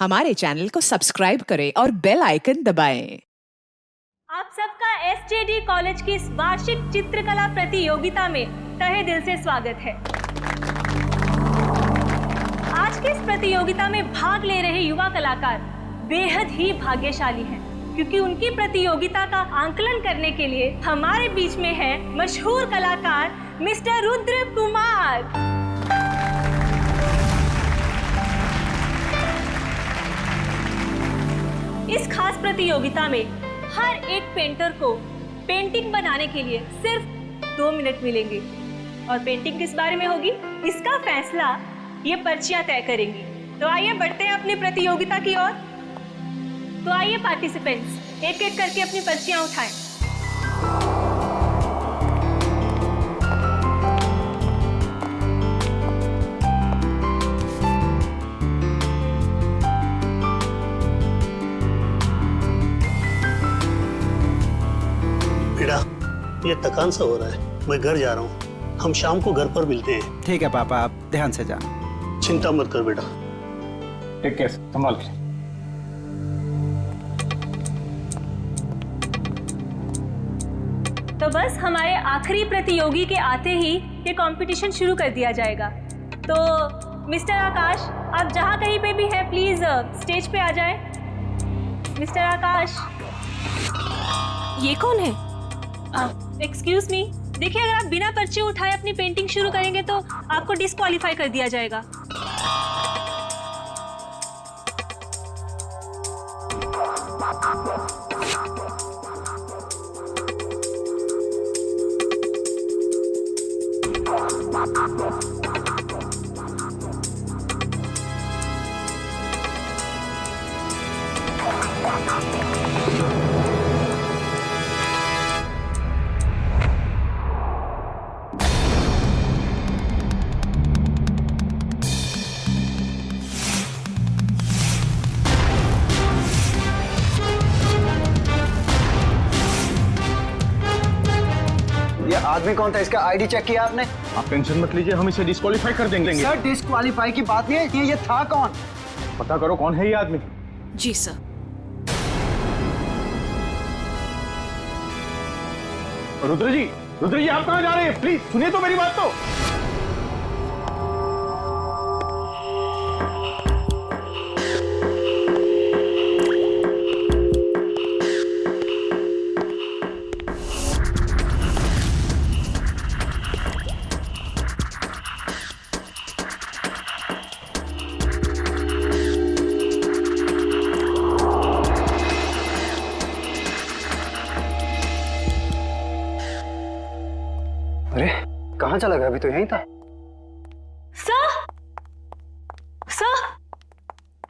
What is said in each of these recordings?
हमारे चैनल को सब्सक्राइब करें और बेल आइकन दबाएं। आप सबका एसजेडी कॉलेज की इस वार्षिक चित्रकला प्रतियोगिता में तहे दिल से स्वागत है। आज की इस प्रतियोगिता में भाग ले रहे युवा कलाकार बेहद ही भाग्यशाली हैं, क्योंकि उनकी प्रतियोगिता का आंकलन करने के लिए हमारे बीच में है मशहूर कलाकार मिस्टर रुद्र कुमार। इस खास प्रतियोगिता में हर एक पेंटर को पेंटिंग बनाने के लिए सिर्फ 2 मिनट मिलेंगे और पेंटिंग किस बारे में होगी इसका फैसला ये पर्चियां तय करेंगी। तो आइए बढ़ते हैं अपनी प्रतियोगिता की ओर। तो आइए पार्टिसिपेंट्स एक एक करके अपनी पर्चियां उठाएं। ये थकान सा हो रहा है, मैं घर जा रहा हूँ। हम शाम को घर पर मिलते हैं। ठीक है पापा, आप ध्यान से जाना। चिंता मत कर बेटा। टेक केयर, संभाल के। तो बस हमारे आखिरी प्रतियोगी के आते ही ये कंपटीशन शुरू कर दिया जाएगा। तो मिस्टर आकाश, आप जहाँ कहीं पे भी हैं प्लीज स्टेज पे आ जाएं। मिस्टर आकाश। ये कौन है? एक्सक्यूज मी, देखिए अगर आप बिना पर्ची उठाए अपनी पेंटिंग शुरू करेंगे तो आपको डिस्क्वालीफाई कर दिया जाएगा। ये आदमी कौन था? इसका आईडी चेक किया आपने? आप टेंशन मत लीजिए, हम इसे डिस्क्वालीफाई कर देंगे। सर, डिस्क्वालीफाई की बात नहीं है, ये था कौन? पता करो कौन है ये आदमी। जी सर। रुद्र जी आप कहाँ जा रहे हैं? प्लीज सुनिए तो मेरी बात तो। अरे कहाँ चला गया? अभी तो यहीं था। सर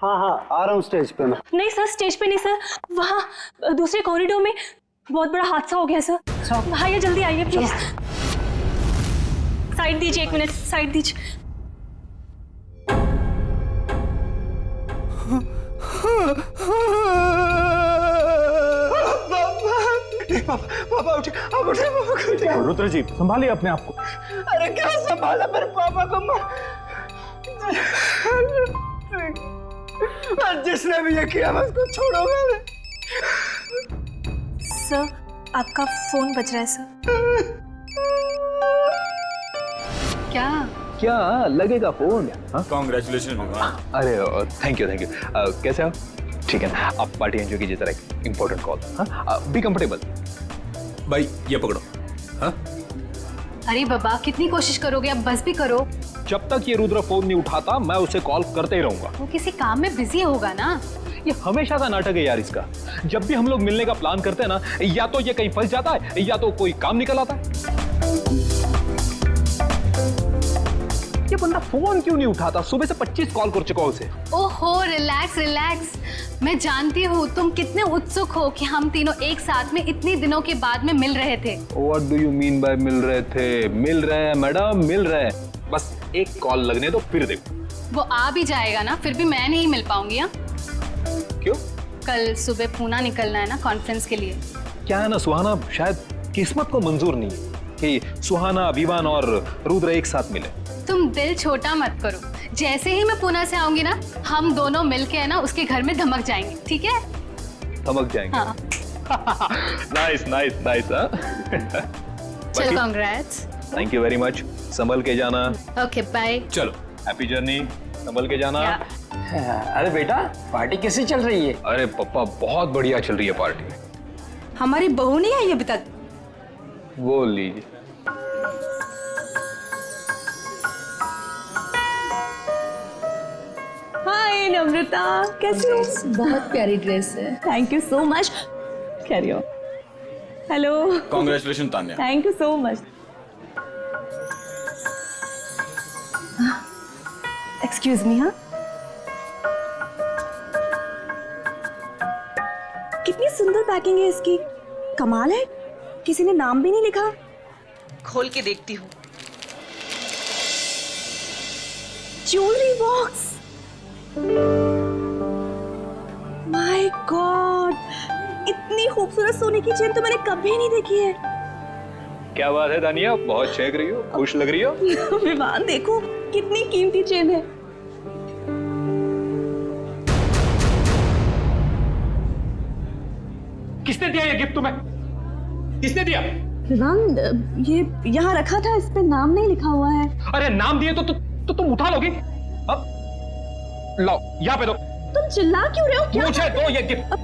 हाँ, आ रहा हूँ स्टेज पे मैं। नहीं सर, स्टेज पे नहीं सर, वहाँ दूसरे कॉरिडोर में बहुत बड़ा हादसा हो गया सर। आइए जल्दी आइए प्लीज। साइड दीजिए, 1 मिनट साइड दीजिए। पापा उठे, आप उठे। रुद्र जी संभालिए अपने आप को। अरे क्या संभाला मेरे पापा को? जिसने भी ये किया मैं उसको छोड़ूंगा नहीं। सर आपका फोन बज रहा है सर। क्या लगेगा फोन? कांग्रेचुलेशन। अरे थैंक यू कैसे हो? ठीक है, आप पार्टी एंजॉय कीजिए, जरा एक इंपॉर्टेंट कॉल। Be comfortable. भाई ये पकड़ो। हाँ? अरे बाबा, कितनी कोशिश करोगे? अब बस भी करो। जब तक ये रुद्र फोन नहीं उठाता मैं उसे कॉल करते ही रहूंगा। वो किसी काम में बिजी होगा ना। ये हमेशा का नाटक है यार इसका। जब भी हम लोग मिलने का प्लान करते हैं ना, या तो ये कहीं फंस जाता है या तो कोई काम निकल आता है। ये बंदा फोन क्यों नहीं उठाता? सुबह से 25 कॉल कर चुका उसे। ओहो, रिलैक्स। मैं जानती हूँ तुम कितने उत्सुक हो कि हम तीनों एक साथ में इतनी दिनों के बाद में मिल रहे थे। What do you mean by मिल रहे थे? मिल रहे हैं मैडम, मिल रहे हैं। बस एक कॉल लगने दो फिर देखो। वो आ भी जाएगा ना, फिर भी मैं नहीं मिल पाऊंगी। हाँ? क्यों? कल सुबह पूना निकलना है ना कॉन्फ्रेंस के लिए। क्या है ना सुहाना, शायद किस्मत को मंजूर नहीं है कि सुहाना, विवान और रुद्र एक साथ मिले। तुम दिल छोटा मत करो, जैसे ही मैं पुणे से आऊंगी ना, हम दोनों मिलके है ना उसके घर में धमक जाएंगे, ठीक है? धमक जाएंगे। हाँ। Nice nice nice. चल, congrats. Thank you very much. संभल के जाना। Okay, bye. चलो। Happy journey. संभल के जाना। अरे बेटा, पार्टी कैसी चल रही है? अरे पप्पा, बहुत बढ़िया चल रही है पार्टी। हमारी बहू नहीं आई अभी तक। वो लीजिए। हाय नम्रता, कैसी हो? बहुत प्यारी ड्रेस है। Thank you so much. Carry on. Hello. Congratulation Tanya. Thank you so much. Excuse me. हाँ, कितनी सुंदर पैकिंग है इसकी, कमाल है। किसी ने नाम भी नहीं लिखा। खोल के देखती हूँ। ज्वेलरी बॉक्स, माय गॉड, इतनी खूबसूरत सोने की चेन तो मैंने कभी नहीं देखी है। क्या बात है दानिया, बहुत चहक रही हो, खुश लग रही हो। विवान देखो, कितनी कीमती चेन है। किसने दिया ये गिफ्ट तुम्हें? किसने दिया? विवान, ये यहाँ रखा था, इस पे नाम नहीं लिखा हुआ है। अरे नाम दिए तो तुम उठा लोगी। अब लाओ, यहाँ पे दो। तुम चिल्ला क्यों रहे हो? क्या मुझे दो ये गिफ्ट,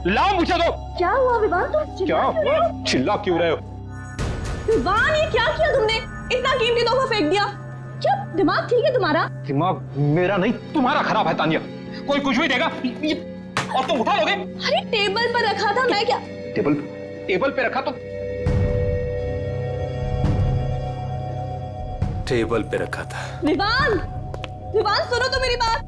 लाओ मुझे दो। क्या हुआ विवान, तुम क्या चिल्ला क्यों रहे हो? चिल्ला क्यों रहे हो? विवान, ये क्या किया तुमने? इतना कीमती तोहफा फेंक दिया। क्या दिमाग ठीक है तुम्हारा? दिमाग मेरा नहीं तुम्हारा खराब है तान्या। कोई कुछ भी देगा और तुम उठा लोगे। अरे टेबल पर रखा था, मैं क्या? टेबल पे रखा तो टेबल पे रखा था। विवान, विवान सुनो तो मेरी बात।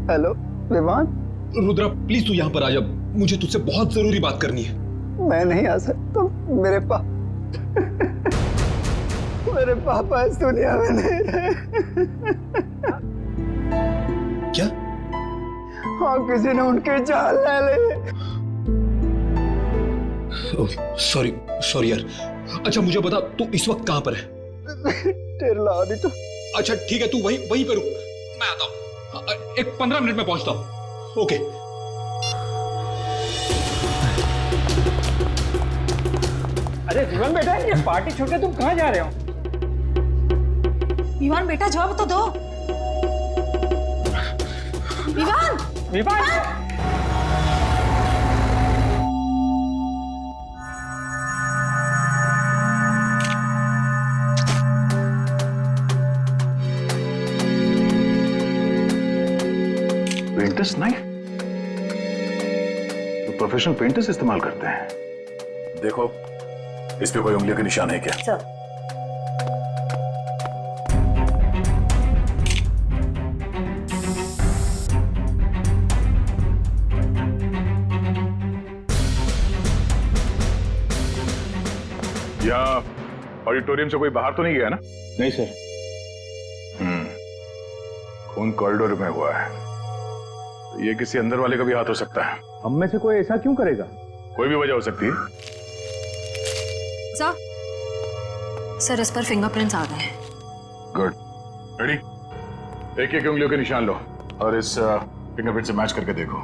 हेलो विमान। रुद्रा प्लीज तू यहाँ पर आ जा, मुझे तुझसे बहुत जरूरी बात करनी है। मैं नहीं आ सकता, मेरे पापा इस दुनिया में नहीं रहे। क्या? हाँ, किसी ने उनकी जान ले ली। सॉरी यार। अच्छा मुझे बता, तू इस वक्त कहाँ पर है? टेरलानी तो। अच्छा ठीक है, तू वहीं पे रुक, मैं आता हूँ। एक 15 मिनट में पहुंचता हूँ। ओके। अरे विमान बेटा, ये पार्टी छोड़ के तुम कहाँ जा रहे हो? विवान बेटा, जवाब तो दो। विवान, विमान, पेंटर्स नाइफ तो प्रोफेशनल पेंटर्स इस्तेमाल करते हैं। देखो, इस पे कोई उंगलियों के निशान है क्या? सर, या ऑडिटोरियम से कोई बाहर तो नहीं गया ना? नहीं सर। खून कॉरिडोर में हुआ है, तो ये किसी अंदर वाले का भी हाथ हो सकता है। हम में से कोई ऐसा क्यों करेगा? कोई भी वजह हो सकती है। सर, इस पर फिंगरप्रिंट्स आ गए हैं। Good, ready? एक एक उंगलियों के निशान लो और इस फिंगरप्रिंट से मैच करके देखो।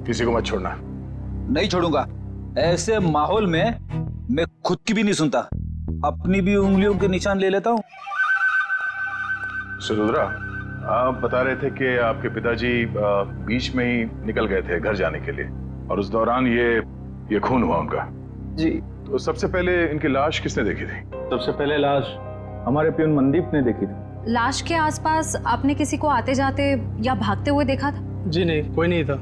किसी को मत छोड़ना। नहीं छोड़ूंगा। ऐसे माहौल में मैं खुद की भी नहीं सुनता, अपनी भी उंगलियों के निशान ले लेता हूँ। रुद्रा, आप बता रहे थे कि आपके पिताजी बीच में ही निकल गए थे घर जाने के लिए, और उस दौरान ये खून हुआ उनका। जी। तो सबसे पहले इनकी लाश किसने देखी थी? सबसे पहले लाश हमारे प्यून मनदीप ने देखी थी। लाश के आसपास आपने किसी को आते जाते या भागते हुए देखा था? जी नहीं, कोई नहीं था।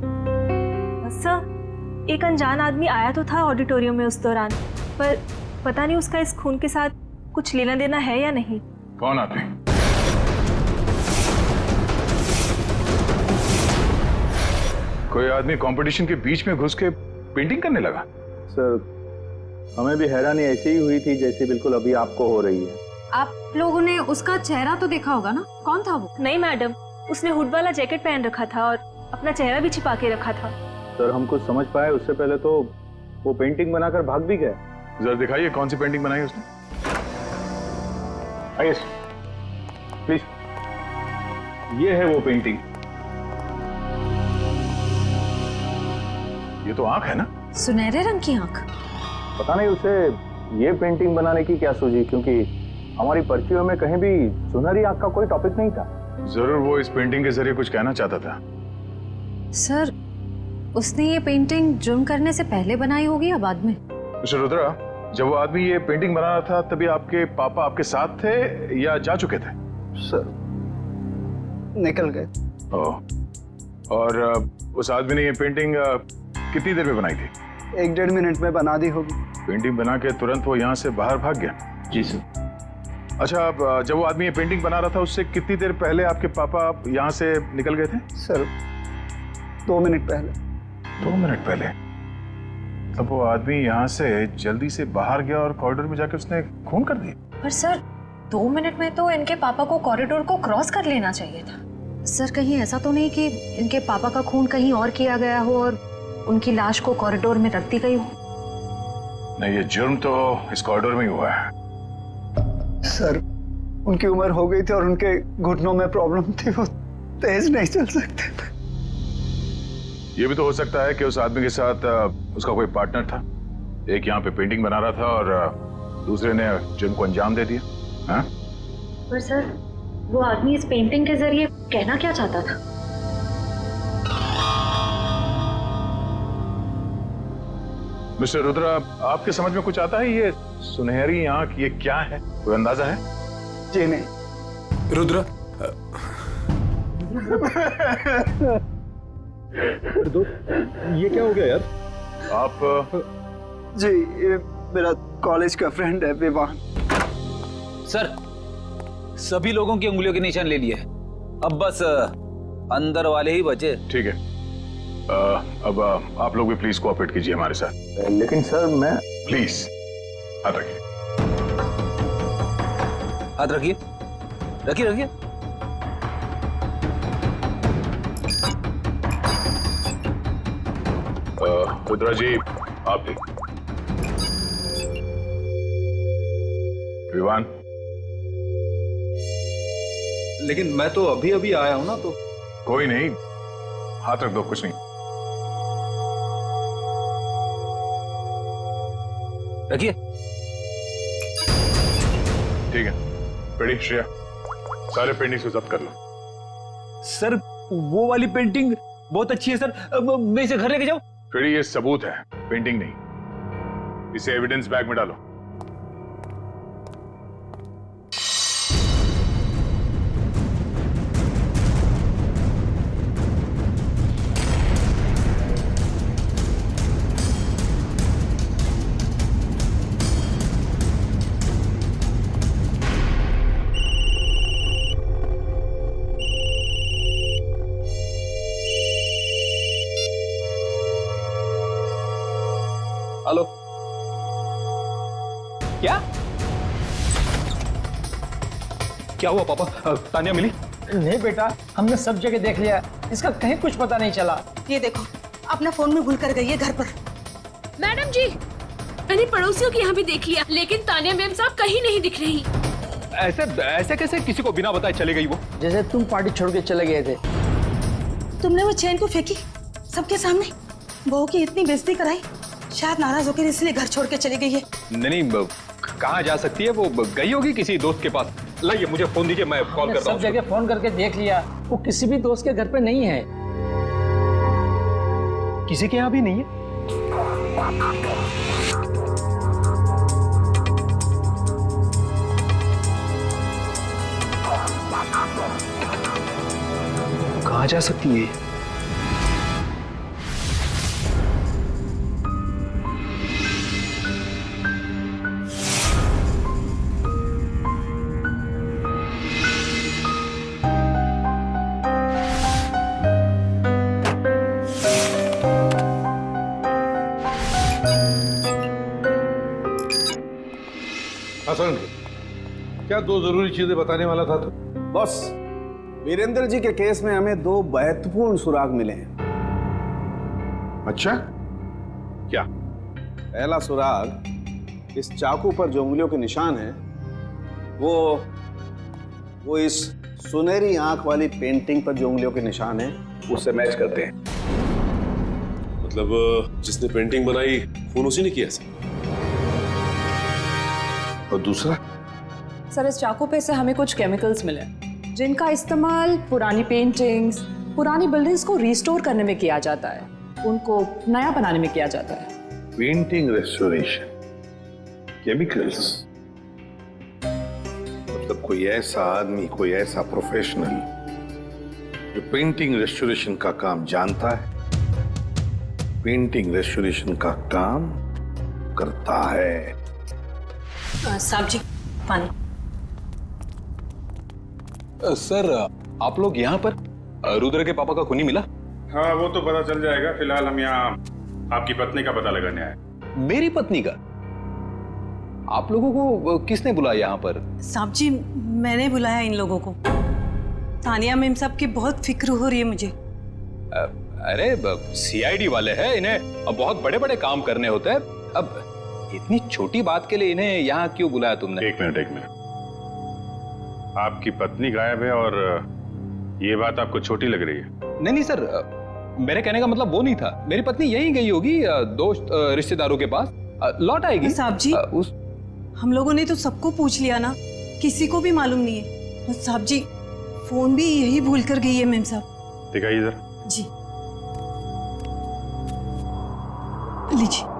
सर, एक अनजान आदमी आया तो था ऑडिटोरियम में उस दौरान, पर पता नहीं उसका इस खून के साथ कुछ लेना देना है या नहीं। कौन आदमी? कोई आदमी कंपटीशन के बीच में घुस के पेंटिंग करने लगा? सर, हमें भी हैरानी ऐसी ही हुई थी जैसे बिल्कुल अभी आपको हो रही है। आप लोगों ने उसका चेहरा तो देखा होगा ना, कौन था वो? नहीं मैडम, उसने हुड वाला जैकेट पहन रखा था और अपना चेहरा भी छिपा के रखा था। सर, हम कुछ समझ पाए उससे पहले तो वो पेंटिंग बनाकर भाग भी गया। जरा दिखाइए कौन सी पेंटिंग बनाई उसने। आइए प्लीज, ये है वो पेंटिंग। ये तो आंख है ना? सुनहरे रंग की आंख। पता नहीं उसे ये पेंटिंग बनाने की क्या सूझी, क्योंकि हमारी पर्चियों में कहीं भी सुनहरी आंख का कोई टॉपिक नहीं था। जरूर वो इस पेंटिंग के जरिए कुछ कहना चाहता था। सर, उसने ये पेंटिंग जुर्म करने से पहले बनाई होगी या बाद में? मिस्टर रुद्रा, जब वो आदमी ये पेंटिंग बना रहा था तभी आपके पापा आपके साथ थे या जा चुके थे? सर, निकल गए। और उस आदमी ने ये पेंटिंग कितनी देर में बनाई थी? 1-1.5 मिनट में बना दी होगी। पेंटिंग बना के तुरंत वो यहाँ से बाहर भाग गया? जी सर। अच्छा, अब जब वो आदमी ये पेंटिंग बना रहा था उससे कितनी देर पहले आपके पापा यहाँ से निकल गए थे? सर, 2 मिनट पहले। 2 मिनट पहले? तब वो आदमी यहाँ से जल्दी से बाहर गया और कॉरिडोर में जाके उसने खून कर दिया। पर सर, 2 मिनट में तो इनके पापा को कॉरिडोर को क्रॉस कर लेना चाहिए था। सर, कहीं ऐसा तो नहीं कि इनके पापा का खून कहीं और किया गया हो और उनकी लाश को कॉरिडोर में रख दी गई हो? नहीं, ये जुर्म तो इस कॉरिडोर में ही हुआ है। सर, उनकी उम्र हो गई थी और उनके घुटनों में प्रॉब्लम थी, वो तेज नहीं चल सकते थे। ये भी तो हो सकता है कि उस आदमी के साथ उसका कोई पार्टनर था। एक यहाँ पे पेंटिंग बना रहा था और दूसरे ने जुर्म को अंजाम दे दिया। हाँ? पर सर, वो आदमी इस पेंटिंग के जरिए कहना क्या चाहता था? मिस्टर रुद्रा, आपके समझ में कुछ आता है? ये सुनहरी आंख ये क्या है? कोई अंदाजा है? जी नहीं। रुद्रा, ये क्या हो गया यार? आप जी, ये मेरा कॉलेज का फ्रेंड है, विवान। सर, सभी लोगों की उंगलियों के निशान ले लिए, अब बस अंदर वाले ही बचे। ठीक है, अब आप लोग भी प्लीज कोऑपरेट कीजिए हमारे साथ। लेकिन सर, मैं प्लीज हाथ रखिए। हाथ रखिए, रखिए रखिए। रुद्रा जी, आप भी। विवान, लेकिन मैं तो अभी अभी आया हूं ना, तो कोई नहीं, हाथ रख दो, कुछ नहीं। रखिए। ठीक है, पेंटिंग श्रेया, सारे पेंटिंग्स को जब्त कर लो। सर, वो वाली पेंटिंग बहुत अच्छी है सर, मैं इसे घर लेके जाऊं? फ्रेडी, ये सबूत है, पेंटिंग नहीं। इसे एविडेंस बैग में डालो। हेलो, क्या क्या हुआ पापा? तानिया मिली? नहीं बेटा, हमने सब जगह देख लिया, इसका कहीं कुछ पता नहीं चला। ये देखो, अपना फोन में भूल कर गई है घर पर। मैडम जी, मैंने पड़ोसियों के यहाँ भी देख लिया, लेकिन तानिया मैम साहब कहीं नहीं दिख रही। ऐसे ऐसे कैसे किसी को बिना बताए चले गई वो? जैसे तुम पार्टी छोड़ के चले गए थे। तुमने वो चेन को फेंकी सबके सामने, बहू की इतनी बेइज्जती कराई, शायद नाराज होकर इसलिए घर छोड़ के चली गई है। नहीं, कहाँ जा सकती है वो? गई होगी किसी दोस्त के पास। लाइए, मुझे फोन दीजिए, मैं कॉल करता हूँ। सब जगह फोन करके देख लिया, वो किसी भी दोस्त के घर पे नहीं है। किसी के यहाँ भी नहीं है? कहाँ जा सकती है? हसन, क्या दो जरूरी चीजें बताने वाला था तू? बॉस, वीरेंद्र जी के केस में हमें दो महत्वपूर्ण सुराग मिले हैं। अच्छा, क्या? पहला सुराग, इस चाकू पर जो उंगलियों के निशान हैं, वो इस सुनहरी आंख वाली पेंटिंग पर जो उंगलियों के निशान हैं उससे मैच करते हैं। मतलब जिसने पेंटिंग बनाई खून उसी ने किया सर? और दूसरा? सर, इस चाकू पे से हमें कुछ केमिकल्स मिले जिनका इस्तेमाल पुरानी पेंटिंग्स, पुरानी बिल्डिंग्स को रिस्टोर करने में किया जाता है, उनको नया बनाने में किया जाता है। पेंटिंग रेस्टोरेशन, केमिकल्स, मतलब कोई ऐसा आदमी, कोई ऐसा प्रोफेशनल जो पेंटिंग रेस्टोरेशन का काम जानता है, पेंटिंग रेस्टोरेशन का काम करता है। साहब जी, पानी। सर, आप लोग यहाँ पर? रुद्र के पापा का खूनी मिला? हाँ, वो तो पता चल जाएगा। फिलहाल हम यहाँ आपकी पत्नी का पता लगाने आए। मेरी पत्नी का? आप लोगों को किसने बुलाया यहाँ पर? साहब जी, मैंने बुलाया इन लोगों को। तानिया मैम साहब की बहुत फिक्र हो रही है मुझे। अरे सीआईडी वाले हैं, इन्हें अब बहुत बड़े बड़े काम करने होते हैं। अब इतनी छोटी बात के लिए इन्हें यहाँ क्यों बुलाया तुमने? एक मिनट। आपकी पत्नी गायब है और ये बात आपको छोटी लग रही है? नहीं सर, मेरे कहने का मतलब वो नहीं था। मेरी पत्नी यहीं गई होगी दोस्त रिश्तेदारों के पास, लौट आएगी। साहब जी, हम लोगों ने तो सबको पूछ लिया ना, किसी को भी मालूम नहीं है। और साहब जी, फोन भी यही भूल कर गई है मैम साहब। दिखाइए जरा। जी लीजिए।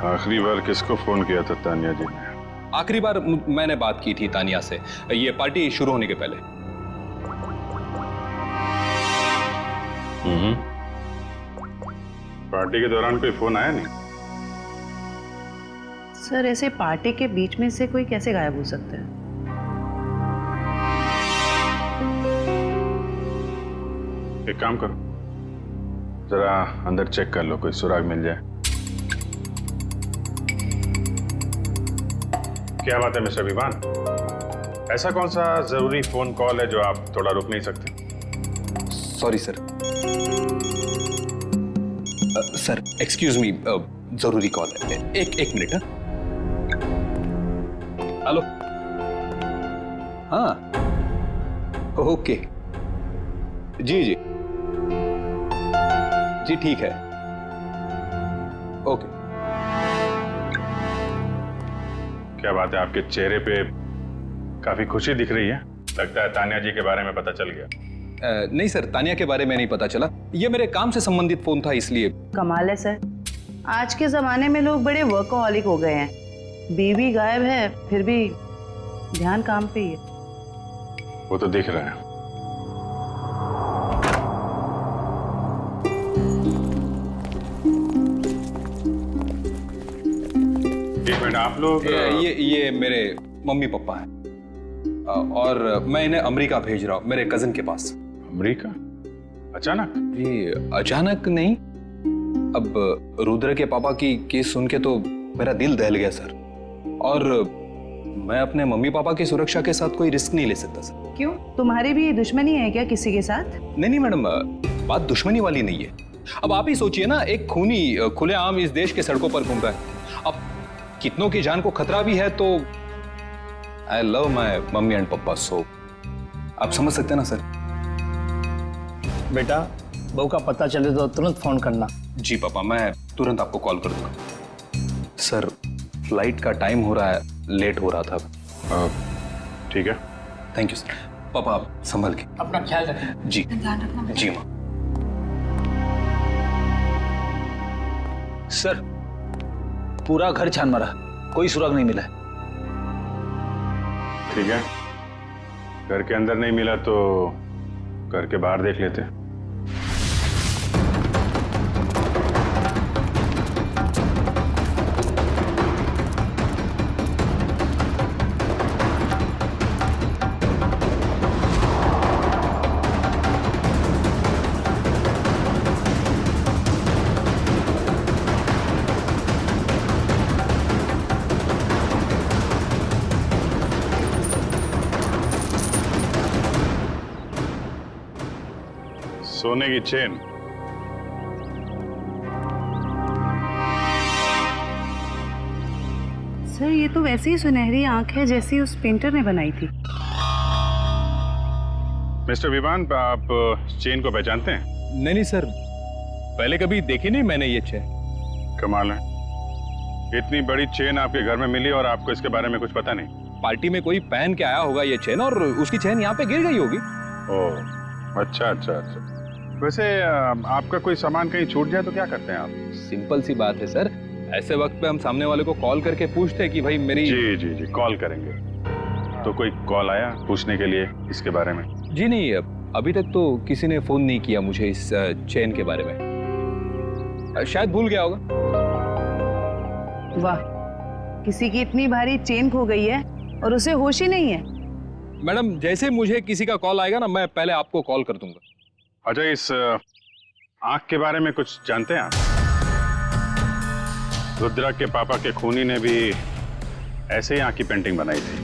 आखिरी बार किसको फोन किया था तानिया जी ने? आखिरी बार मैंने बात की थी तानिया से, ये पार्टी शुरू होने के पहले। पार्टी के दौरान कोई फोन आया नहीं? सर, ऐसे पार्टी के बीच में से कोई कैसे गायब हो सकता है? एक काम करो, जरा अंदर चेक कर लो, कोई सुराग मिल जाए। क्या बात है मिस्टर विवान, ऐसा कौन सा जरूरी फोन कॉल है जो आप थोड़ा रुक नहीं सकते? Sorry sir. Sir excuse me, जरूरी कॉल है। एक मिनट। हेलो। हाँ, ओके, जी ठीक है, ओके। क्या बात है, आपके चेहरे पे काफी खुशी दिख रही है। लगता है तानिया जी के बारे में पता चल गया। नहीं सर, तानिया के बारे में नहीं पता चला। ये मेरे काम से संबंधित फोन था, इसलिए। कमाल है सर, आज के जमाने में लोग बड़े वर्कहॉलिक हो गए हैं। बीवी गायब है, फिर भी ध्यान काम पे ही है। वो तो दिख रहा है। एक मिनट, आप लोग? ये मेरे मम्मी पापा हैं और मैं इन्हें अमेरिका भेज रहा हूँ, मेरे कजिन के पास। अमेरिका? अचानक? जी अचानक नहीं, अब रुद्र के पापा की केस सुन के तो मेरा दिल दहल गया सर। और मैं अपने मम्मी पापा की सुरक्षा के साथ कोई रिस्क नहीं ले सकता सर। क्यों, तुम्हारी भी दुश्मनी है क्या किसी के साथ? नहीं मैडम, बात दुश्मनी वाली नहीं है। अब आप ही सोचिए ना, एक खूनी खुलेआम इस देश के सड़कों पर घूम रहा है। अब कितनों की जान को खतरा भी है, तो I love my mummy and पापा, सो आप समझ सकते हैं ना सर। बेटा, बहू का पता चले तो तुरंत फोन करना। जी पापा, मैं तुरंत आपको कॉल कर दूंगा। सर फ्लाइट का टाइम हो रहा है, लेट हो रहा था। ठीक है, थैंक यू सर। पापा आप संभल के अपना ख्याल रखें। जी जी माँ। सर पूरा घर छान मारा, कोई सुराग नहीं मिला। ठीक है, घर के अंदर नहीं मिला तो घर के बाहर देख लेते हैं। सोने की चेन। सर ये तो वैसी ही सुनहरी आंख है जैसी उस पेंटर ने बनाई थी। मिस्टर विवान, आप चेन को पहचानते हैं? नहीं नहीं सर, पहले कभी देखी नहीं मैंने ये चेन। कमाल है, इतनी बड़ी चेन आपके घर में मिली और आपको इसके बारे में कुछ पता नहीं? पार्टी में कोई पहन के आया होगा ये चेन और उसकी चेन यहाँ पे गिर गई होगी। ओह अच्छा अच्छा अच्छा। वैसे आपका कोई सामान कहीं छूट जाए तो क्या करते हैं आप? सिंपल सी बात है सर, ऐसे वक्त पे हम सामने वाले को कॉल करके पूछते हैं कि भाई मेरी। जी जी जी, कॉल करेंगे। तो कोई कॉल आया पूछने के लिए इसके बारे में? जी नहीं, अभी तक तो किसी ने फोन नहीं किया मुझे इस चेन के बारे में, शायद भूल गया होगा। वाह, किसी की इतनी भारी चेन खो गई है और उसे होश ही नहीं है। मैडम जैसे मुझे किसी का कॉल आएगा ना, मैं पहले आपको कॉल कर दूंगा। अच्छा, इस आंख के बारे में कुछ जानते हैं आप? रुद्रा के पापा के खूनी ने भी ऐसे ही आंख की पेंटिंग बनाई थी।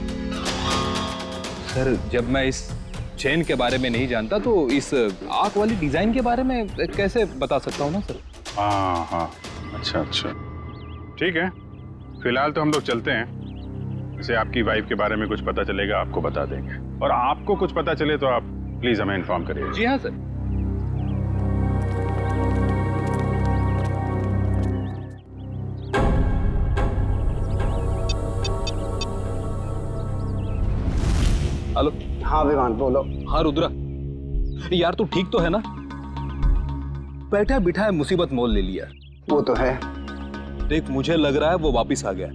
सर जब मैं इस चेन के बारे में नहीं जानता तो इस आंख वाली डिजाइन के बारे में कैसे बता सकता हूँ ना सर। हाँ हाँ, अच्छा अच्छा, ठीक है। फिलहाल तो हम लोग चलते हैं। जैसे आपकी वाइफ के बारे में कुछ पता चलेगा आपको बता देंगे, और आपको कुछ पता चले तो आप प्लीज हमें इन्फॉर्म करिए। जी हाँ सर। हेलो। हाँ विवान बोलो। हाँ रुद्रा, यार तू ठीक तो है ना? बैठा बिठा है मुसीबत मोल ले लिया। वो तो है। देख मुझे लग रहा है वो वापिस आ गया।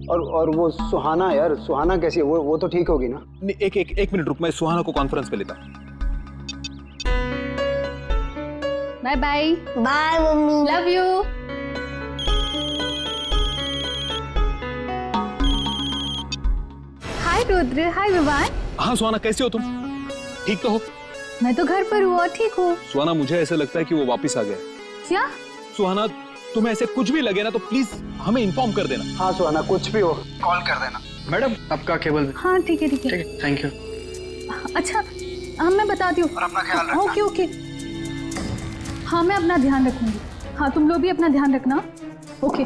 और वो सुहाना, यार सुहाना कैसी है? वो तो ठीक होगी ना? एक मिनट रुक, मैं सुहाना को कॉन्फ्रेंस पे लेता। Bye bye. Bye mummy, love you. Hi Rudra. Hi Vivaan. हाँ सुहाना, कैसे हो तुम? ठीक तो हो? मैं तो घर पर हूँ और ठीक हूँ। सुहाना मुझे ऐसे लगता है कि वो वापिस आ गया। क्या? सुहाना तुम्हें ऐसे कुछ भी लगे ना तो प्लीज हमें इन्फॉर्म कर देना। हाँ सुहाना, कुछ भी हो कॉल कर देना। मैडम आपका केबल। हाँ ठीक है ठीक है। Thank you. अच्छा हाँ मैं बताती हूँ। और अपना ख्याल रखना। Okay okay. हाँ मैं अपना ध्यान रखूंगी। हाँ तुम लोग भी अपना ध्यान रखना। ओके।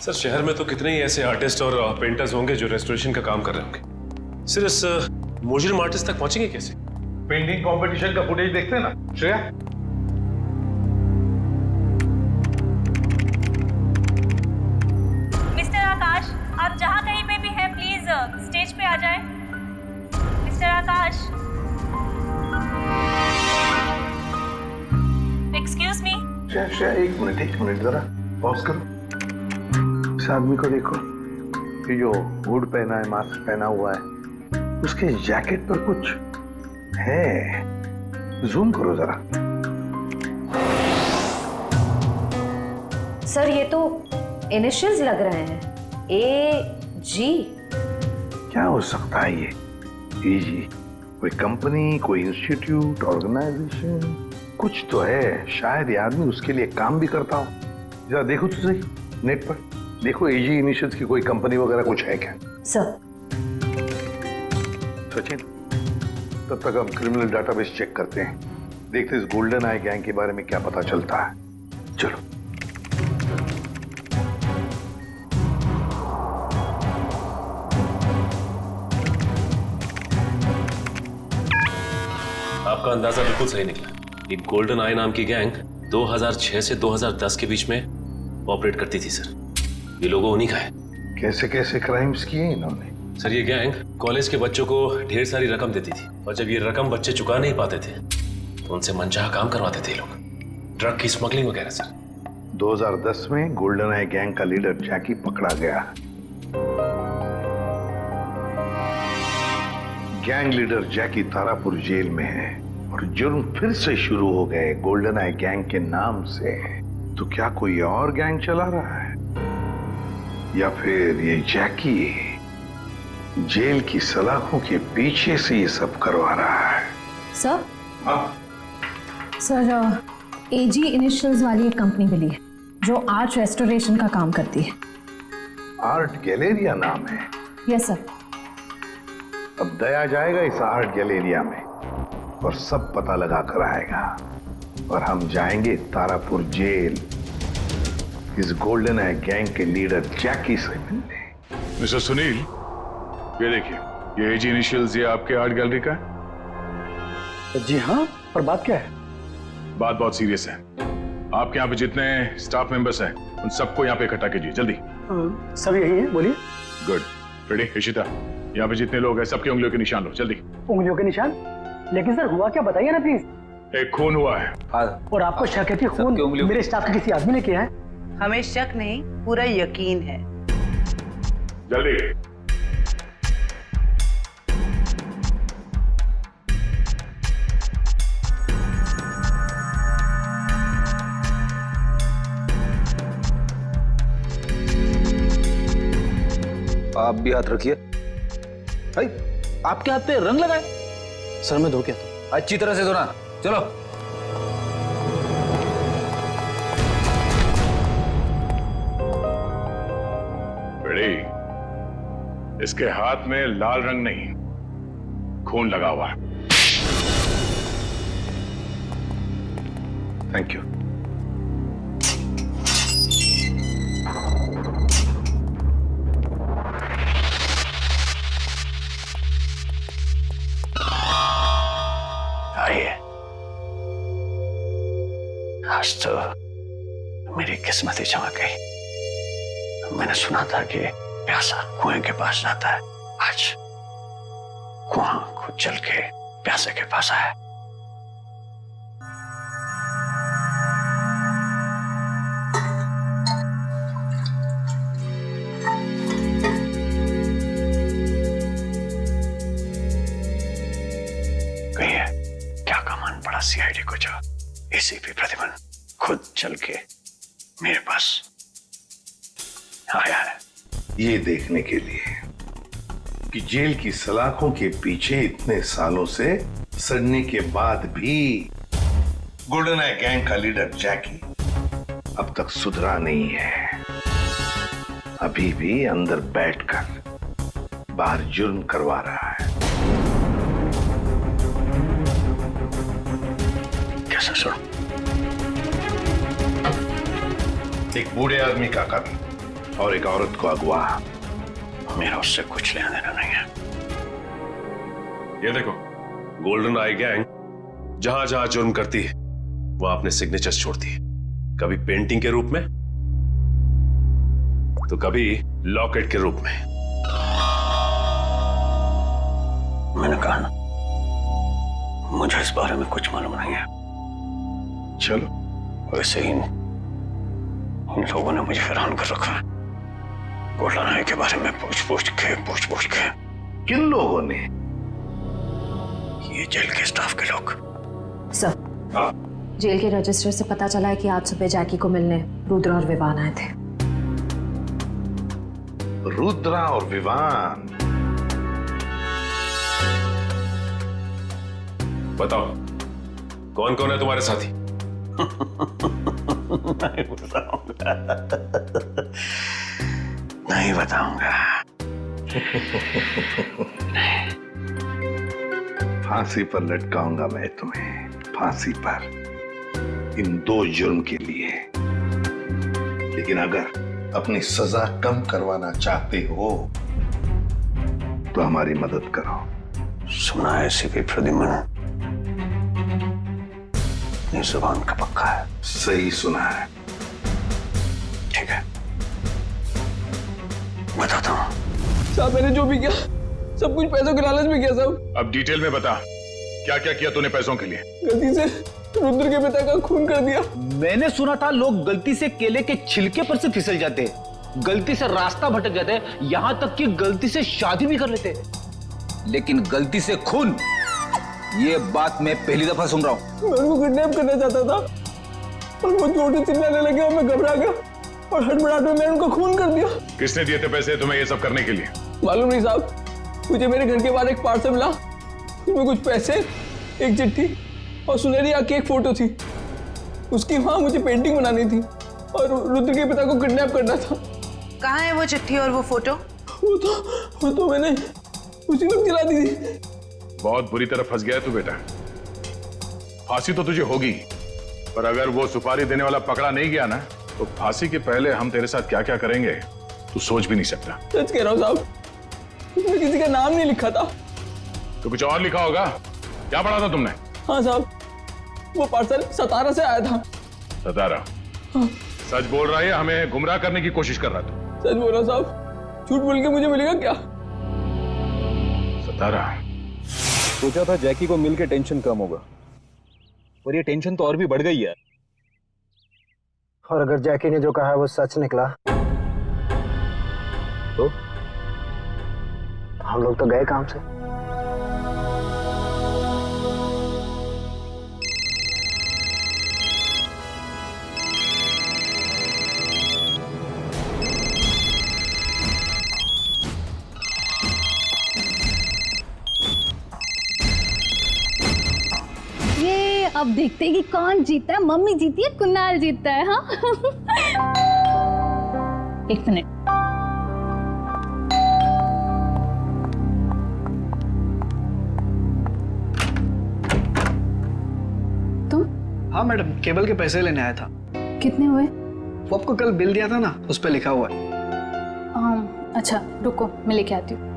सर शहर में तो कितने ही ऐसे आर्टिस्ट और पेंटर्स होंगे जो रेस्टोरेशन का काम कर रहे होंगे। सिर्फ इस मुजरिम आर्टिस्ट तक पहुंचेंगे कैसे? पेंटिंग कंपटीशन का फुटेज देखते हैं ना श्रेया? मिस्टर आकाश, आप जहाँ कहीं पे भी हैं प्लीज स्टेज पे आ जाएं। Mister Akash. Excuse me. Shreya एक मिनट जरा पॉज करो। इस आदमी को देखो, ये जो हुड पहना है, मास्क पहना हुआ है, उसके जैकेट पर कुछ है। जूम करो जरा। सर ये तो इनिशियल्स लग रहे हैं, AG। क्या हो सकता है ये? AG? कोई कंपनी, कोई इंस्टीट्यूट, ऑर्गेनाइजेशन, कुछ तो है। शायद ये आदमी उसके लिए काम भी करता हो। जरा देखो तो सही नेट पर, देखो AG इनिशियल्स की कोई कंपनी वगैरह कुछ है क्या? सर सचिन, तब तक हम क्रिमिनल डाटाबेस चेक करते हैं, देखते इस गोल्डन आई गैंग के बारे में क्या पता चलता है। चलो। आपका अंदाजा बिल्कुल सही निकला। ये गोल्डन आई नाम की गैंग 2006 से 2010 के बीच में ऑपरेट करती थी सर। ये लोगों उन्हीं का है। कैसे कैसे क्राइम्स किए इन्होंने? सर ये गैंग कॉलेज के बच्चों को ढेर सारी रकम देती थी, और जब ये रकम बच्चे चुका नहीं पाते थे तो उनसे मनचाहा काम करवाते थे लोग, ड्रग की स्मगलिंग वगैरह सर। 2010 में गोल्डन आई गैंग का लीडर जैकी पकड़ा गया। गैंग लीडर जैकी तारापुर जेल में है और जुर्म फिर से शुरू हो गए गोल्डन आई गैंग के नाम से। तो क्या कोई और गैंग चला रहा है, या फिर ये जैकी जेल की सलाखों के पीछे से ये सब करवा रहा है? सर। सर AG इनिशियल्स वाली एक कंपनी मिली है जो आर्ट रेस्टोरेशन का काम करती है। आर्ट गैलेरिया नाम है? Yes sir. अब दया जाएगा इस आर्ट गैलेरिया में और सब पता लगा कर आएगा और हम जाएंगे तारापुर जेल इस गोल्डन आई गैंग के लीडर जैकी से मिलने। मिस्टर सुनील, ये देखिए, ये एज इनिशियल्स ये आपके आर्ट गैलरी का है? जी हाँ, पर बात क्या है? बात बहुत सीरियस है। आपके यहाँ पे जितने स्टाफ मेंबर्स हैं उन सबको यहाँ पे इकट्ठा कीजिए जल्दी। सब यही है, बोलिए। गुड। रेडी? इशिता, यहाँ पे जितने लोग हैं सबकी उंगलियों के निशान लो जल्दी। उंगलियों के निशान? लेकिन सर हुआ क्या, बताइए ना प्लीज। एक खून हुआ है। और आपको शक है कि खून मेरे स्टाफ के किसी आदमी ने किया है? हमें शक नहीं, पूरा यकीन है। जल्दी। आप भी हाथ रखिए। भाई, आपके हाथ पे रंग लगाए? सर मैं धो के आता हूं। अच्छी तरह से धोना। चलो। इसके हाथ में लाल रंग नहीं, खून लगा हुआ है। Thank you. आइए, आज तो मेरी किस्मत ही चमक गई। मैंने सुना था कि प्यासा कुएं के पास जाता है, आज कुआं खुद चल के प्यासे के पास आया। कहिए, क्या कमान पड़ा सीआईडी को जो एसीपी प्रतिमन खुद चल के मेरे पास आया है? ये देखने के लिए कि जेल की सलाखों के पीछे इतने सालों से सड़ने के बाद भी गोल्डन आई गैंग का लीडर जैकी अब तक सुधरा नहीं है। अभी भी अंदर बैठकर बाहर जुर्म करवा रहा है। कैसा सुन? एक बूढ़े आदमी का कत्ल और एक औरत को अगवा। मेरा उससे कुछ लेना देना नहीं है। ये देखो, गोल्डन आई गैंग जहां जहां जुर्म करती है वहां अपने सिग्नेचर्स छोड़ती है, कभी पेंटिंग के रूप में तो कभी लॉकेट के रूप में। मैंने कहा ना, मुझे इस बारे में कुछ मालूम नहीं है। चलो, वैसे ही इन लोगों ने मुझे हैरान कर रखा है। गोल्डन आई के बारे में पूछ पूछ के। किन लोगों ने? ये जेल के स्टाफ के लोग। सर, जेल के रजिस्टर से पता चला है कि आज सुबह जैकी को मिलने रुद्रा और विवान आए थे। रुद्रा और विवान? बताओ, कौन कौन है तुम्हारे साथी? नहीं बताऊंगा। फांसी पर लटकाऊंगा मैं तुम्हें, फांसी पर, इन 2 जुर्म के लिए। लेकिन अगर अपनी सजा कम करवाना चाहते हो तो हमारी मदद करो। सुना है एसीपी प्रद्युमन अपनी जुबान का पक्का है। सही सुना है। ठीक है, बताता हूँ। साहब, मैंने जो भी किया सब कुछ पैसों के लालच में किया साहब। अब डिटेल में बता, क्या क्या किया तूने पैसों के लिए? गलती से रुद्र के पिता का खून कर दिया। मैंने सुना था लोग गलती से केले के छिलके पर से फिसल जाते, गलती से रास्ता भटक जाते, यहां तक कि गलती से शादी भी कर लेते, लेकिन गलती से खून, ये बात मैं पहली दफा सुन रहा हूं। मैं उनको किडनैप करना चाहता था और वो चोटें चिल्लाने लगे और मैं घबरा गया और हड़बड़ाहट में मैंने उनको खून कर दिया। किसने दिए थे पैसे तुम्हें ये सब करने के लिए? मालूम नहीं साहब, मुझे मेरे घर के बाहर एक पार्सल मिला, उसमें कुछ पैसे, एक चिट्ठी और सुनहरी आंख की एक फोटो थी। उसकी वहां मुझे पेंटिंग बनानी थी और रुद्र के पिता को किडनैप करना था। कहाँ है वो चिट्ठी और वो फोटो? वो तो मैंने उसी वक्त जला दी थी। बहुत बुरी तरह फंस गया है तू बेटा। फांसी तो तुझे होगी, पर अगर वो सुपारी देने वाला पकड़ा नहीं गया ना, तो फांसी के पहले हम तेरे साथ क्या क्या करेंगे तू सोच भी नहीं सकता। सच कह रहा हूँ साहब, उसमें किसी का नाम नहीं लिखा था। तो कुछ और लिखा होगा। क्या पढ़ा था तुमने? हाँ साहब, वो पार्सल सतारा से आया था। सतारा? हाँ। सच बोल रहा है, हमें गुमराह करने की कोशिश कर रहा था। सच बोल रहा साहब, झूठ बोल के मुझे मिलेगा क्या? सतारा? सोचा था जैकी को मिलके टेंशन कम होगा, और ये टेंशन तो और भी बढ़ गई है। और अगर जैकी ने जो कहा है वो सच निकला तो हम लोग तो गए काम से। अब देखते हैं कि कौन जीता है, मम्मी जीती है कुणाल जीतता है। हाँ एक मिनट। तुम? हाँ मैडम, केबल के पैसे लेने आया था। कितने हुए? वो आपको कल बिल दिया था ना, उस पर लिखा हुआ है। अच्छा रुको, मैं लेके आती हूँ।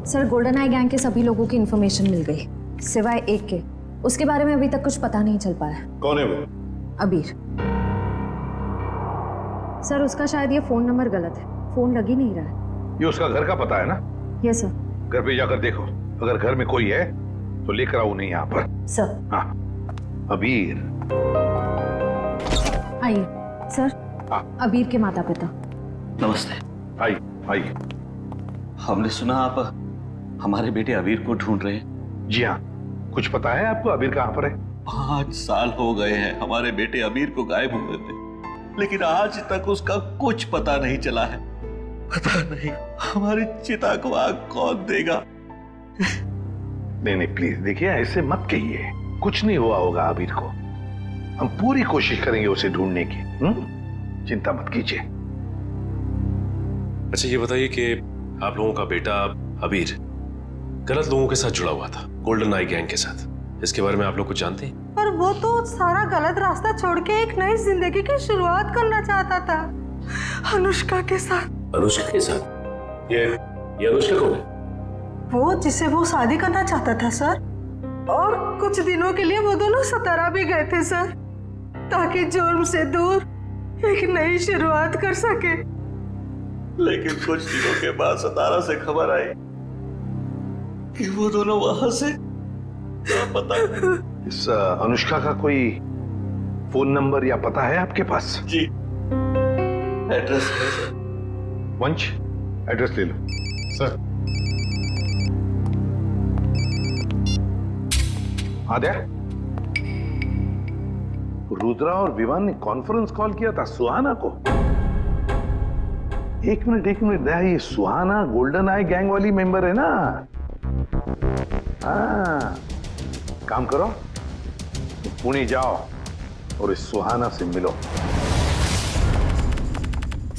सर, गोल्डन आई गैंग के सभी लोगों की इंफॉर्मेशन मिल गई, सिवाय एक के। उसके बारे में अभी तक कुछ पता नहीं चल पाया। कौन है वो? अबीर। सर, उसका शायद ये फोन नंबर गलत है, फोन लग ही नहीं रहा है। ये उसका घर का पता है ना? Yes sir. घर पे जाकर देखो, अगर घर में कोई है तो लेकर आओ उन्हें यहाँ पर। सर। हाँ। अबीर। आइए सर। अबीर के माता पिता। नमस्ते। आइए आइए। हमने सुना आप हमारे बेटे अबीर को ढूंढ रहे हैं। जी हाँ, कुछ पता है आपको अबीर कहाँ पर है? 5 साल हो गए हैं हमारे बेटे अबीर को गायब हुए थे, लेकिन आज तक उसका कुछ पता नहीं चला है। पता नहीं हमारी चिता को आग कौन देगा। नहीं नहीं प्लीज देखिए, ऐसे मत कहिए, कुछ नहीं हुआ होगा अबीर को। हम पूरी कोशिश करेंगे उसे ढूंढने की। चिंता मत कीजिए। अच्छा ये बताइए कि आप लोगों का बेटा अबीर गलत लोगों के साथ जुड़ा हुआ था, गोल्डन आई गैंग के साथ, इसके बारे में आप लोग कुछ जानते हैं? पर वो तो सारा गलत रास्ता छोड़ के एक नई जिंदगी की शुरुआत करना चाहता था, अनुष्का के साथ। अनुष्का के साथ? ये अनुष्का कौन है? वो जिसे वो शादी करना चाहता था सर, और कुछ दिनों के लिए वो दोनों सतारा भी गए थे सर, ताकि जुर्म से दूर एक नई शुरुआत कर सके। लेकिन कुछ दिनों के बाद सतारा से खबर आई कि वो दोनों वहां से पता नहीं। इस अनुष्का का कोई फोन नंबर या पता है आपके पास? जी, एड्रेस है सर। वंश, एड्रेस ले लो। सर। आद्या, रुद्रा और विवान ने कॉन्फ्रेंस कॉल किया था सुहाना को। एक मिनट दया, ये सुहाना गोल्डन आई गैंग वाली मेंबर है ना? हाँ, काम करो, पुणे जाओ और इस सुहाना से मिलो।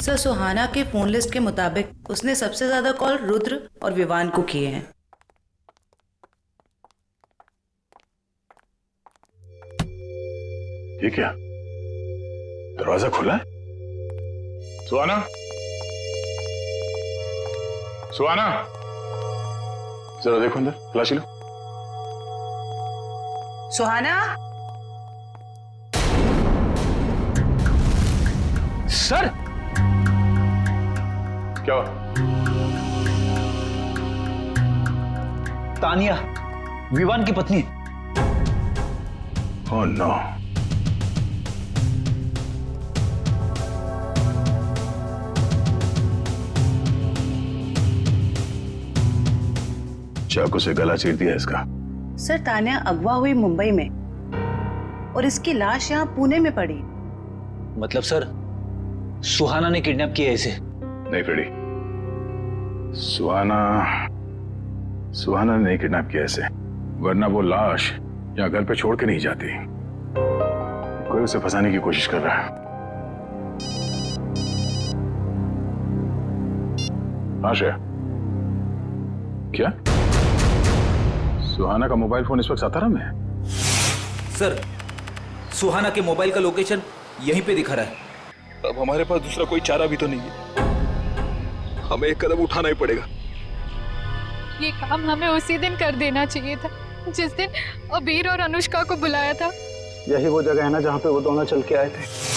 सर, सुहाना के फोन लिस्ट के मुताबिक उसने सबसे ज्यादा कॉल रुद्र और विवान को किए हैं। ये क्या, दरवाजा खुला है? सुहाना, सुहाना, जरा देखो अंदर, तलाशी लो। सुहाना, सर क्या हुआ? तानिया विवान की पत्नी। Oh no. चाकू से गला चीर दिया इसका। सर तान्या अगवा हुई मुंबई में और इसकी लाश यहाँ पुणे में पड़ी। मतलब सर सुहाना ने किडनैप किया इसे? नहीं फ्रेडी, सुहाना ने नहीं किडनैप किया इसे, वरना वो लाश यहाँ घर पे छोड़ के नहीं जाती। कोई उसे फंसाने की कोशिश कर रहा है। हाँ श्रेया, क्या सुहाना का मोबाइल फोन इस वक्त सातारा में है? सर सुहाना के मोबाइल का लोकेशन यहीं पे दिखा रहा है। अब हमारे पास दूसरा कोई चारा भी तो नहीं है, हमें एक कदम उठाना ही पड़ेगा। ये काम हमें उसी दिन कर देना चाहिए था जिस दिन अबीर और अनुष्का को बुलाया था। यही वो जगह है ना जहाँ पे वो दोनों चल के आए थे।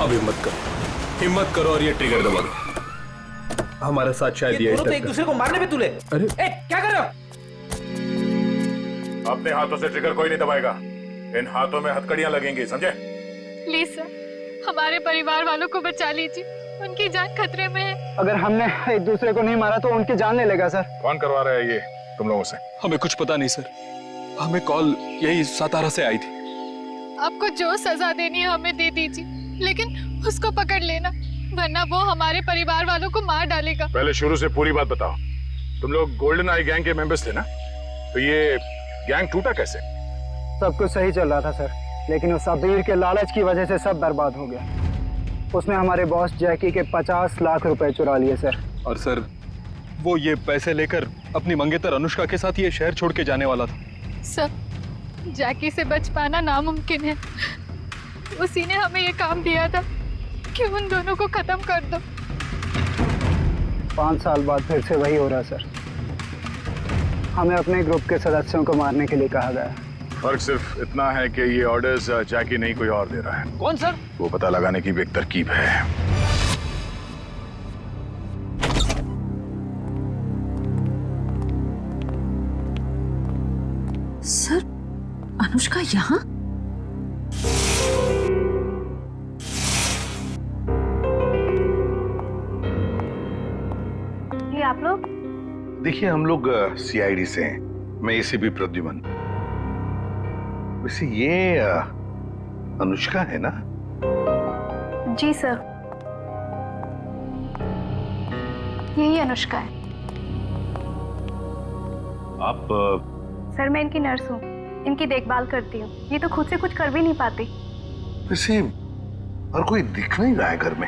अब हिम्मत करो और ये ट्रिगर दबा दो। हमारे साथ शायद ये तो एक दूसरे को मारने पे तुले। अरे क्या कर रहे हो? अपने हाथों से ट्रिगर कोई नहीं दबाएगा, इन हाथों में हथकड़ियां लगेंगी, समझे? प्लीज सर, हमारे परिवार वालों को बचा लीजिए, उनकी जान खतरे में है। अगर हमने एक दूसरे को नहीं मारा तो उनकी जान ले लेगा सर। कौन करवा रहा है ये तुम लोगों से? हमें कुछ पता नहीं सर, हमें कॉल यही सातारा से आई थी। आपको जो सजा देनी है हमें दे दीजिए, लेकिन उसको पकड़ लेना, वरना वो हमारे परिवार वालों को मार डालेगा। पहले शुरू से पूरी बात बताओ। तुम लोग गोल्डन आई गैंग के मेंबर्स थे ना? तो ये गैंग टूटा कैसे? सब कुछ सही चल रहा था सर, लेकिन उस अबीर के लालच की वजह से सब बर्बाद हो गया। उसने हमारे बॉस जैकी के 50 लाख रुपए चुरा लिए सर। और सर वो ये पैसे लेकर अपनी मंगेतर अनुष्का के साथ ये शहर छोड़ के जाने वाला था। सर जैकी से बच पाना नामुमकिन है, उसी ने हमें ये काम दिया था कि उन दोनों को खत्म कर दो। 5 साल बाद फिर से वही हो रहा सर। हमें अपने ग्रुप के सदस्यों को मारने के लिए कहा गया। फर्क सिर्फ इतना है कि ये ऑर्डर्स जैकी नहीं कोई और दे रहा है। कौन सर? वो पता लगाने की भी एक तरकीब है। सर अनुष्का यहाँ? ये आप लोग? देखिए हम लोग सीआईडी से हैं, मैं एसीपी प्रद्युमन। वैसे ये अनुष्का है ना? जी सर, यही अनुष्का है। आप सर मैं इनकी नर्स हूँ, इनकी देखभाल करती हूँ। ये तो खुद से कुछ कर भी नहीं पाती। वैसे और कोई दिख नहीं रहा है घर में।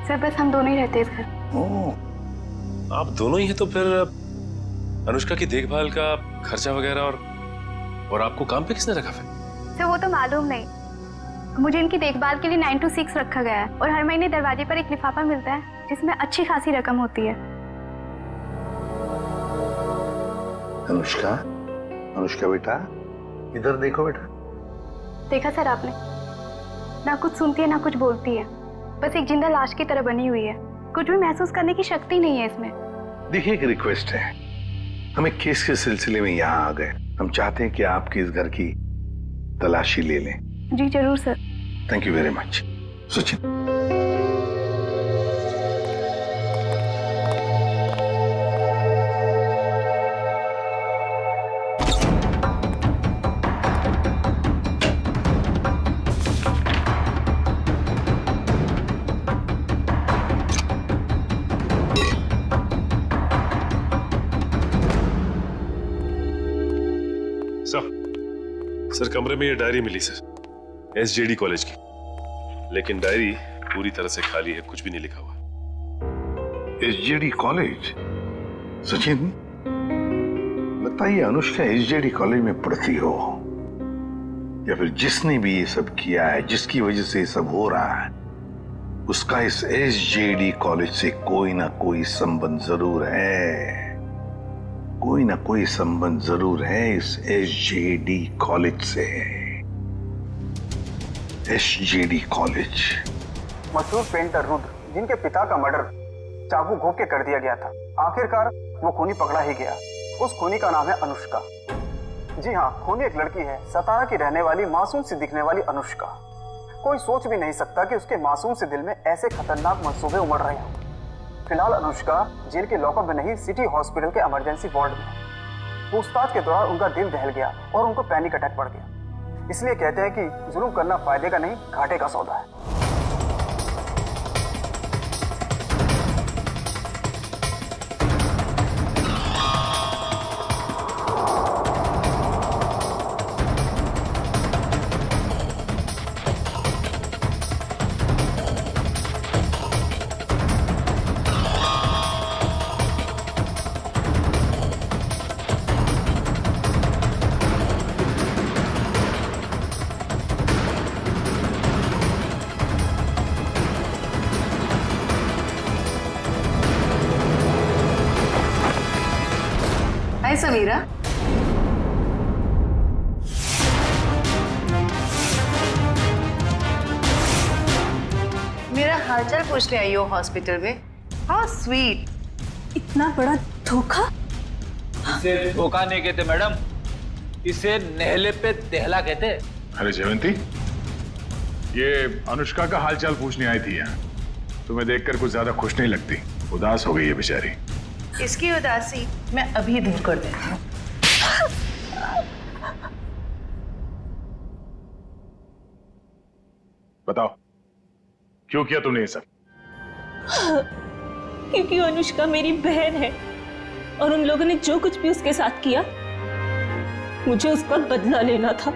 सर बस हम दोनों ही रहते हैं घर। आप दोनों ही हैं, तो फिर अनुष्का की देखभाल का खर्चा वगैरह और आपको काम पे किसने रखा फिर? सर वो तो मालूम नहीं, मुझे इनकी देखभाल के लिए 9 to 6 रखा गया है और हर महीने दरवाजे पर एक लिफाफा मिलता है जिसमें अच्छी खासी रकम होती है। अनुष्का, अनुष्का बेटा इधर देखो बेटा। देखा सर आपने, ना कुछ सुनती है ना कुछ बोलती है, बस एक जिंदा लाश की तरह बनी हुई है। कुछ भी महसूस करने की शक्ति नहीं है इसमें। देखिए एक रिक्वेस्ट है, हम एक केस के सिलसिले में यहाँ आ गए। हम चाहते हैं कि आपके इस घर की तलाशी ले लें। जी जरूर sir. Thank you very much. Sachin, sir कमरे में ये डायरी मिली सर, एसजेडी कॉलेज की, लेकिन डायरी पूरी तरह से खाली है, कुछ भी नहीं लिखा हुआ। SJD college? सचिन, लगता है अनुष्का एसजेडी कॉलेज में पढ़ती हो। या फिर जिसने भी ये सब किया है, जिसकी वजह से ये सब हो रहा है, उसका इस SJD कॉलेज से कोई ना कोई संबंध जरूर है। कोई ना कोई संबंध जरूर है इस SJD कॉलेज से। SJD college. मशहूर पेंटर रुद्र, जिनके पिता का मर्डर चाकू घोंप के कर दिया गया था, आखिरकार वो खूनी पकड़ा ही गया। उस खूनी का नाम है अनुष्का। जी हाँ, खूनी एक लड़की है, सतारा की रहने वाली, मासूम सी दिखने वाली अनुष्का। कोई सोच भी नहीं सकता कि उसके मासूम से दिल में ऐसे खतरनाक मंसूबे उमड़ रहे हों। फिलहाल अनुष्का जेल के लॉकअप में नहीं, सिटी हॉस्पिटल के इमरजेंसी वार्ड में। पूछताछ के दौरान उनका दिल दहल गया और उनको पैनिक अटैक पड़ गया। इसलिए कहते हैं कि जुल्म करना फायदे का नहीं, घाटे का सौदा है। हाय समीरा। मेरा हालचाल पूछने आई हो हॉस्पिटल में? हाँ स्वीट। इतना बड़ा धोखा? इसे धोखा नहीं कहते मैडम, इसे नहले पे दहला कहते। अरे जयवंती, ये अनुष्का का हालचाल पूछने आई थी यहाँ। तुम्हें देखकर कुछ ज्यादा खुश नहीं लगती, उदास हो गई है बेचारी। इसकी उदासी मैं अभी दूर कर देती हूँ। बताओ, क्यों किया तुमने ये सब? क्योंकि अनुष्का मेरी बहन है और उन लोगों ने जो कुछ भी उसके साथ किया, मुझे उसका बदला लेना था।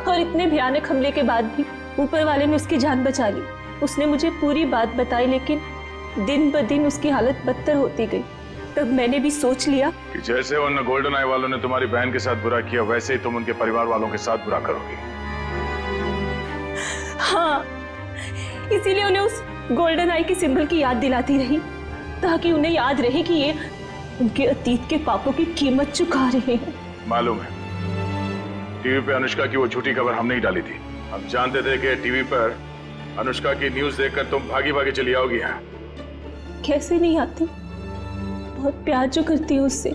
और इतने भयानक हमले के बाद भी ऊपर वाले ने उसकी जान बचा ली। उसने मुझे पूरी बात बताई, लेकिन दिन ब दिन उसकी हालत बदतर होती गई। तब मैंने भी सोच लिया कि जैसे उन गोल्डन आई वालों ने तुम्हारी बहन के साथ बुरा किया, वैसे ही तुम उनके परिवार वालों के साथ बुरा करोगी। हाँ, इसीलिए उन्हें उस गोल्डन आई के सिंबल की याद दिलाती रही, ताकि उन्हें याद रहे कि ये उनके अतीत के पापों की कीमत चुका रहे हैं। मालूम है, टीवी पे अनुष्का की वो झूठी खबर हमने ही डाली थी। हम जानते थे कि टीवी पर अनुष्का की न्यूज देखकर तुम भागी भागी चली आओगी यहाँ। कैसे नहीं आती, बहुत प्यार जो करती हूँ उससे।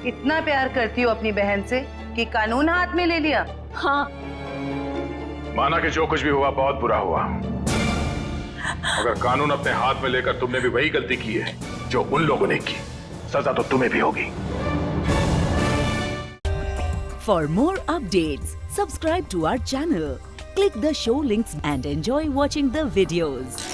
इतना प्यार करती हो अपनी बहन से कि कानून हाथ में ले लिया? हाँ। माना कि जो कुछ भी हुआ बहुत बुरा हुआ, मगर कानून अपने हाथ में लेकर तुमने भी वही गलती की है जो उन लोगों ने की। सजा तो तुम्हें भी होगी। For more updates, subscribe to our channel, click the show links and enjoy watching the videos.